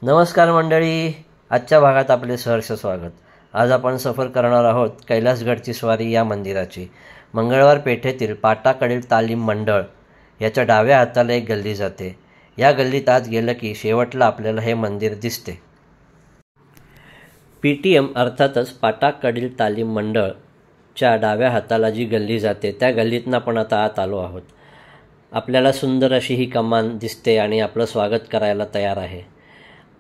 नमस्कार मंडळी, आजच्या भागात आपले सहर्ष स्वागत। आज आपण सफर करणार आहोत कैलासगडची स्वारी या मंदिराची। मंगळवार पेठेतील पाटाकडील तालीम मंडळ याच्या डाव्या हाताला एक गल्ली जाते। या गल्लीत आज गेलं की शेवटला आपल्याला हे मंदिर दिसते। PTM अर्थातच पाटाकडील तालीम मंडळच्या डाव्या हाताला जी गल्ली जाते त्या गल्लीतनं आपण आता आत आलो आहोत। आपल्याला सुंदर अशी ही कमान दिसते आणि आपलं स्वागत करायला तयार आहे।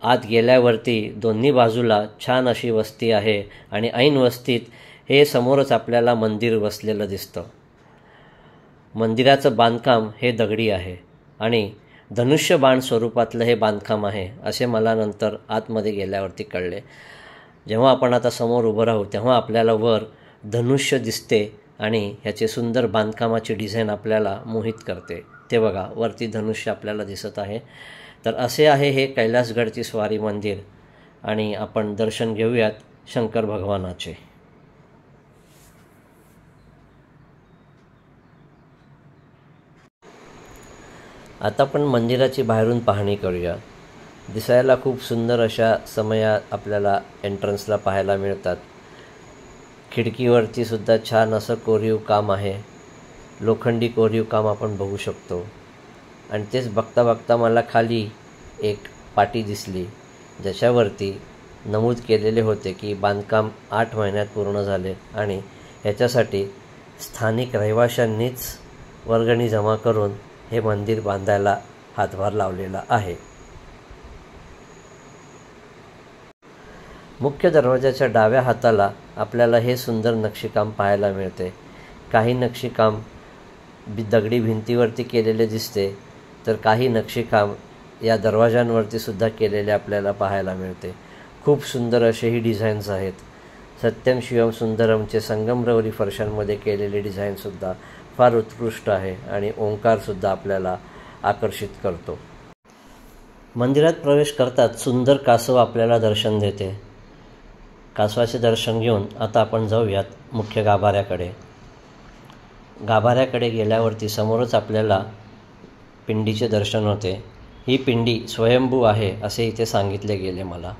आत गेल्यावरती दोन्ही बाजूला छान अशी वस्ती आहे आणि ऐन वस्तीत हे समोरच आपल्याला मंदिर वसलेलं दिसतं। मंदिराचं बांधकाम हे दगडी आहे आणि धनुष्यबाण स्वरूपातलं हे बांधकाम आहे असे मला नंतर आतमध्ये गेल्यावरती कळले। जेव्हा आपण आता समोर उभं राहू तेव्हा आपल्याला वर धनुष्य दिसते आणि ह्याचे सुंदर बांधकामाची डिझाईन आपल्याला मोहित करते। ते बघा, वरती धनुष्य आपल्याला दिसत आहे। तर असे आहे हे कैलासगडची स्वारी मंदिर आणि आपण दर्शन घेऊयात शंकर भगवानाचे। आता आपण मंदिराची बाहेरून पाहणी करूया। दिसायला खूप सुंदर अशा समया आपल्याला एंट्रन्सला पाहायला मिळतात। खिडकीवरती सुद्धा छान असं कोरीव काम आहे, लोखंडी कोरीव काम आपण बघू शकतो। आणि तेच बघता बघता मला खाली एक पाटी दिसली ज्याच्यावरती नमूद केलेले होते की बांधकाम 8 महिन्यात पूर्ण झाले आणि ह्याच्यासाठी स्थानिक रहिवाशांनीच वर्गणी जमा करून हे मंदिर बांधायला हातभार लावलेला आहे। मुख्य दरवाजाच्या डाव्या हाताला आपल्याला हे सुंदर नक्षीकाम पाहायला मिळते। काही नक्षीकाम दगडी भिंतीवरती केलेले दिसते तर काही नक्षीकाम या दरवाजांवरती सुद्धा केलेले आपल्याला पाहायला मिळते। खूप सुंदर असे ही डिझाईन्स आहेत। सत्यम शिवम सुंदरमचे संगमरवरी फरशांमध्ये केलेले डिझाईनसुद्धा फार उत्कृष्ट आहे आणि ओंकारसुद्धा आपल्याला आकर्षित करतो। मंदिरात प्रवेश करताच सुंदर कासव आपल्याला दर्शन देते। कासवाचे दर्शन घेऊन आता आपण जाऊयात मुख्य गाभाऱ्याकडे। गाभाऱ्याकडे गेल्यावरती समोरच आपल्याला पिंडीचे दर्शन होते। ही पिंडी स्वयंभू आहे असे इथे सांगितले गेले मला।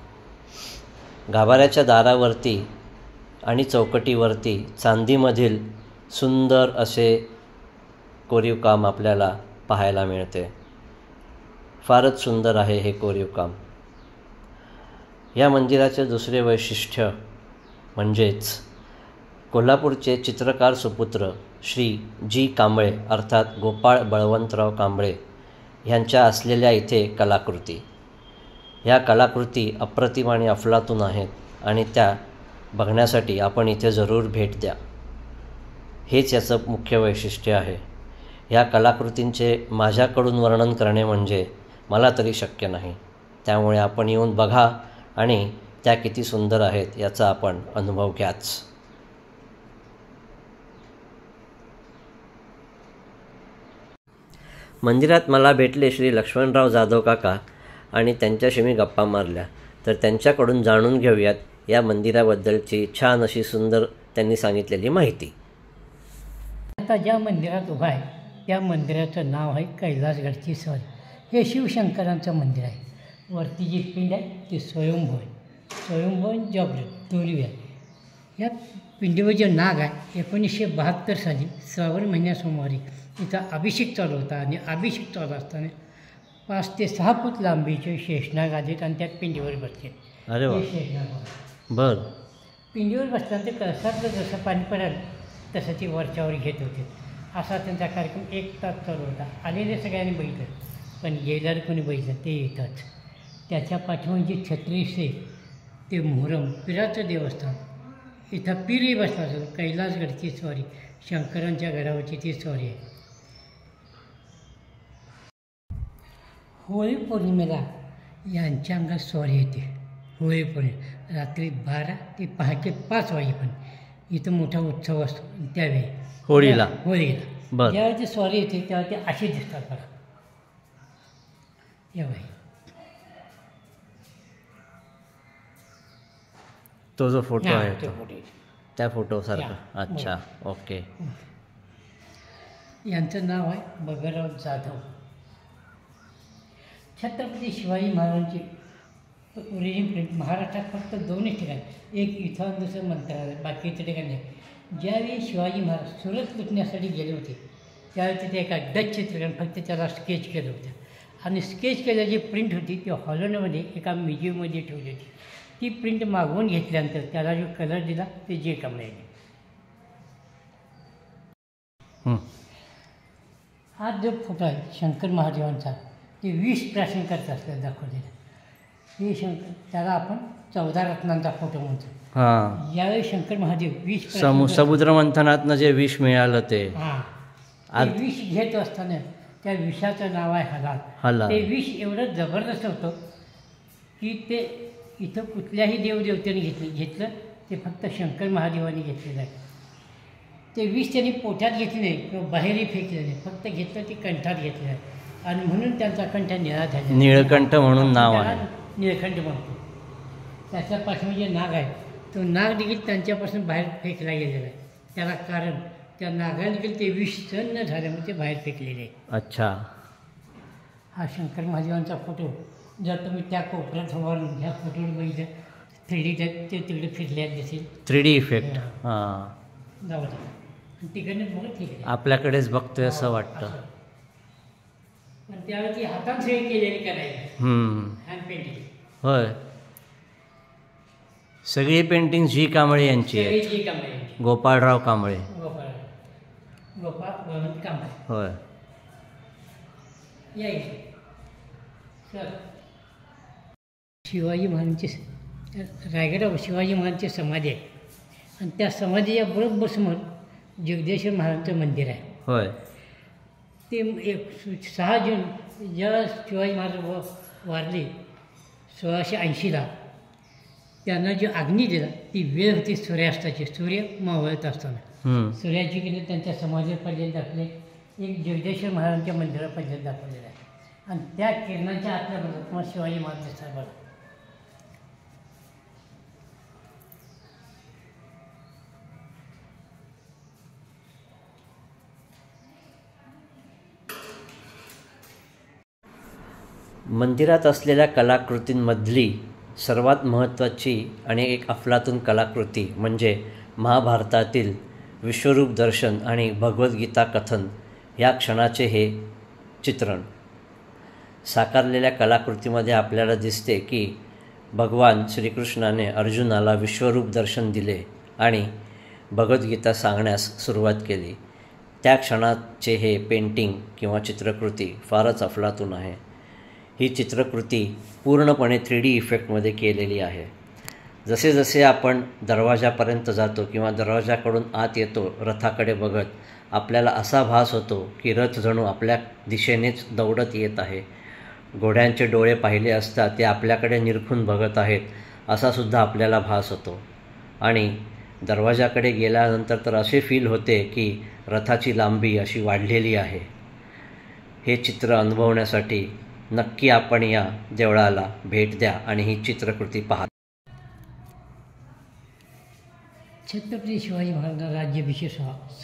गाभाऱ्याच्या दारावरती आणि चौकटीवरती चांदीमधील सुंदर असे कोरीव काम आपल्याला पाहायला मिळते। फारच सुंदर आहे हे कोरीव काम। या मंदिराचे दुसरे वैशिष्ट्य म्हणजेच कोल्हापूरचे चित्रकार सुपुत्र श्री जी कांबळे अर्थात गोपाळ बळवंतराव कांबळे ह्यांच्या असलेल्या इथे कलाकृती। ह्या कलाकृती अप्रतिम आणि अफलातून आहेत आणि त्या बघण्यासाठी आपण इथे जरूर भेट द्या। हेच याचं मुख्य वैशिष्ट्य आहे। ह्या कलाकृतींचे माझ्याकडून वर्णन करणे म्हणजे मला तरी शक्य नाही, त्यामुळे आपण येऊन बघा आणि त्या किती सुंदर आहेत याचा आपण अनुभव घ्याच। मंदिरात मला भेटले श्री लक्ष्मणराव जाधव काका आणि त्यांच्याशी मी गप्पा मारल्या। तर त्यांच्याकडून जाणून घेऊयात या मंदिराबद्दलची छान अशी सुंदर त्यांनी सांगितलेली माहिती। आता ज्या मंदिरात उभा आहे त्या मंदिराचं नाव आहे कैलासगडची स्वारी। हे शिवशंकरांचं मंदिर आहे। वरती जी पिंड आहे ती स्वयंभू आहे। स्वयंभू जागृत दोन्ही आहे। या पिंडीवर जे नाग आहे 1972 साली श्रावण महिन्या सोमवारी इथं अभिषेक चालू होता आणि अभिषेक चालू असताना 5 ते 6 फूट लांबीचे शेषनाग आलेत आणि त्यात पिंडीवर बसले। अरे वा, शेषनाग बरं। पिंडीवर बसताना ते कळसातलं जसं पाणी पडेल तसं ती वरच्यावर घेत होते। असा त्यांचा कार्यक्रम 1 तास चालू होता। आलेले सगळ्यांनी बघितलं पण गेल्यावर कोणी बघितलं ते येतच। त्याच्या पाठीमागे जी छत्रीस आहे ते मोहरम पिराचं देवस्थान, इथं पीरही बसला असतो। कैलासगडची स्वारी शंकरांच्या गडावरची ती स्वारी आहे। होळी पौर्णिमेला यांच्या अंगात स्वारी येते। होळी पौर्णिमा रात्री 12 ते पहाटे 5 वाजेपर्यंत इथं मोठा उत्सव असतो। त्यावेळी होळीला ज्यावेळी ती स्वारी येते तेव्हा ते असे दिसतात बघा। यावेळी तो जो फोटो आहे तो त्या फोटोसारखा। अच्छा, ओके। यांचं नाव आहे बगरराव जाधव। छत्रपती शिवाजी महाराजांची ओरिजिन प्रिंट महाराष्ट्रात फक्त 2च ठिकाणी, एक इथं आणि दुसरं मंत्रालय, बाकी इतर ठिकाणी नाही. ज्यावेळी शिवाजी महाराज सुरत लुटण्यासाठी गेले होते त्यावेळी तिथे एका डच चित्रकार फक्त त्याला स्केच केलं होतं आणि स्केच केलेली जी प्रिंट होती ती हॉलंडमध्ये एका म्युझियममध्ये ठेवली होती. ती प्रिंट मागवून घेतल्यानंतर त्याला जो कलर दिला ते जे कांबळेने. हा जो फोटो आहे शंकर महादेवांचा ते 20 प्राशन करत असल्याचं दाखवलेलं. हे शंकर त्याला आपण 14 रत्नांचा फोटो म्हणतो. हां, यावेळी शंकर महादेव 20 समुद्र मंथनातनं जे विष मिळालं ते. हां, ते विष घेत असताना त्या विषाचं नाव आहे हलाल. हलाल. ते विष एवढं जबरदस्त होतं की ते इथं कुठल्याही देवदेवतेने घेतलं ते फक्त शंकर महादेवाने घेतलेलं आहे. ते विष त्यांनी पोटात घेतले नाही किंवा बाहेरही फेकले नाही, फक्त घेतलं ते कंठात घेतलं आहे आणि म्हणून त्यांचा कंठ निळा झाला. निळकंठ म्हणून नाव आहे. निळकंठ म्हणतो. त्याच्यापासून जे नाग आहे तो नाग देखील त्यांच्यापासून बाहेर फेकला गेलेला आहे. त्याला कारण त्या नागाने देखील ते विष सहन न झाल्यामुळे ते बाहेर फेकलेले आहे. अच्छा. हा शंकर महादेवांचा फोटो जर तुम्ही त्या कोपऱ्यात उभारून ह्या फोटोवर बघितलं 3D ते तिकडे फिरल्यात दिसेल. 3D effect. हां, जाऊ दे. तिकडनं बघत ठीक आहे, आपल्याकडेच बघतोय असं वाटतं. पण त्यावेळी ती हाताने सही केलेली करायची हँड पेंटिंग. होय, सगळी पेंटिंग जी कांबळे यांची आहे. सगळी जी कांबळे यांची. गोपाळराव कांबळे. गोपाळ भगवंत कांबळे. होय. या इथे सर शिवाजी महाराजांची रायगडावर शिवाजी महाराजांची समाधी आहे आणि त्या समाधीच्या बरोबर समोर जगदेश्वर महाराजांचं मंदिर आहे. होय. ते 6 जून जेव्हा शिवाजी महाराज वारले 1680ला त्यांना जो अग्नी दिला ती वेळ होती सूर्यास्ताची, सूर्य मावळत असताना. सूर्याची किरण त्यांच्या समाधीवर पडलेले दाखवले, एक जगदेश्वर महाराजांच्या मंदिरावर पडलेलं दाखवलेलं आहे आणि त्या किरणांच्या आतल्या बघा तुम्हाला शिवाजी महाराज दिसतात बघा. मंदिरात असलेल्या कलाकृतींमधली सर्वात महत्त्वाची आणि एक अफलातून कलाकृती म्हणजे महाभारतातील विश्वरूप दर्शन आणि भगवद्गीता कथन या क्षणाचे हे चित्रण. साकारलेल्या कलाकृतीमध्ये आपल्याला दिसते की भगवान श्रीकृष्णाने अर्जुनाला विश्वरूप दर्शन दिले आणि भगवद्गीता सांगण्यास सुरुवात केली. त्या क्षणाचे हे पेंटिंग किंवा चित्रकृती फारच अफलातून आहे. ही चित्रकृती पूर्णपणे 3D इफेक्टमध्ये केलेली आहे. जसे जसे आपण दरवाजापर्यंत जातो किंवा दरवाजाकडून आत येतो रथाकडे बघत, आपल्याला असा भास होतो की रथ जणू आपल्या दिशेनेच दौडत येत आहे. घोड्यांचे डोळे पाहिले असता ते आपल्याकडे निरखून बघत आहेत असासुद्धा आपल्याला भास होतो. आणि दरवाजाकडे गेल्यानंतर तर असे फील होते की रथाची लांबी अशी वाढलेली आहे. हे चित्र अनुभवण्यासाठी नक्की आपण या देवळाला भेट द्या आणि ही चित्रकृती पहा. छत्रपती शिवाजी महाराजांचा राज्याभिषेक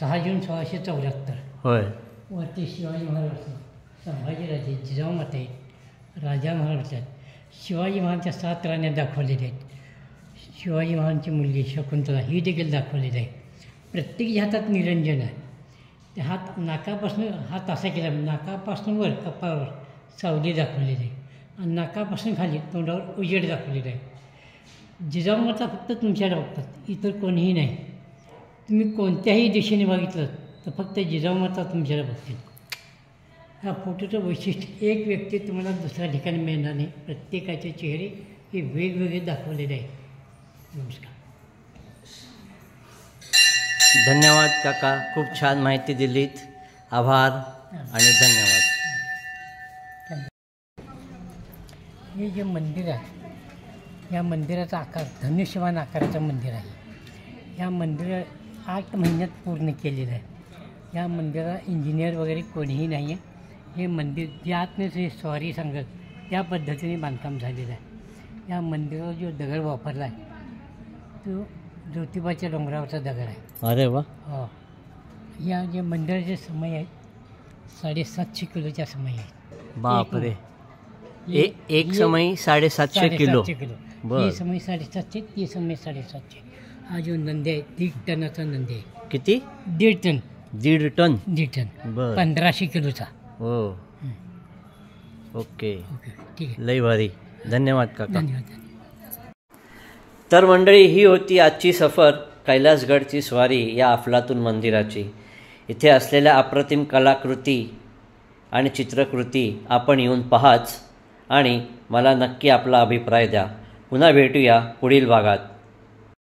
6 जून 1674. होय. वरती शिवाजी महाराज, संभाजीराजे, जिजाऊमाता आहेत, राजा महाराज आहेत. शिवाजी महाराजांच्या 7 राण्या दाखवलेल्या आहेत. शिवाजी महाराजांची मुलगी शकुंतला ही देखील दाखवलेली आहे. प्रत्येक हातात निरंजन आहे. ते हात नाकापासून हात असा केला, नाकापासून वर कपाळावर सावली दाखवलेली आहे आणि नाकापासून खाली तोंडावर उजेड दाखवलेला आहे. जिजाऊमाता फक्त तुमच्याकडे बघतात, इतर कोणीही नाही. तुम्ही कोणत्याही दिशेने बघितलं तर फक्त जिजाऊमाता तुमच्याकडे बघतील. ह्या फोटोचं वैशिष्ट्य एक व्यक्ती तुम्हाला दुसऱ्या ठिकाणी मिळणार नाही. प्रत्येकाचे चेहरे हे वेगवेगळे दाखवलेले आहेत. नमस्कार. धन्यवाद काका, खूप छान माहिती दिलीत. आभार आणि धन्यवाद. हे जे मंदिर आहे या मंदिराचा आकार धनुष्यबाण आकाराचं मंदिर आहे. या मंदिर 8 महिन्यात पूर्ण केलेलं आहे. या मंदिराला इंजिनियर वगैरे कोणीही नाही आहे. हे मंदिर जे आतने जे स्वारी सांगत त्या पद्धतीने बांधकाम झालेलं आहे. या मंदिरावर जो दगड वापरला आहे तो ज्योतिबाच्या डोंगरावरचा दगड आहे. अरे वा. हो. या जे मंदिराचे समय आहेत 750 किलोच्या समय आहेत. बापरे. एक समयी 750 किलो. 750 किलो. बर. ही समयी 750, ती समयी 750. हा जो नंदी आहे 1.5 टनाचा नंदी आहे. किती? 1.5 टन. 1.5 टन. 1.5 टन. बर. 1500 किलोचा. हो. ओके. ओके ठीक आहे. लई भारी. धन्यवाद काका. धन्यवाद. तर मंडळी, ही होती आजची सफर कैलासगडची स्वारी या अफलातून मंदिराची. इथे असलेल्या अप्रतिम कलाकृती आणि चित्रकृती आपण येऊन पाहाच आणि मला नक्की आपला अभिप्राय द्या. पुन्हा भेटूया पुढील भागात.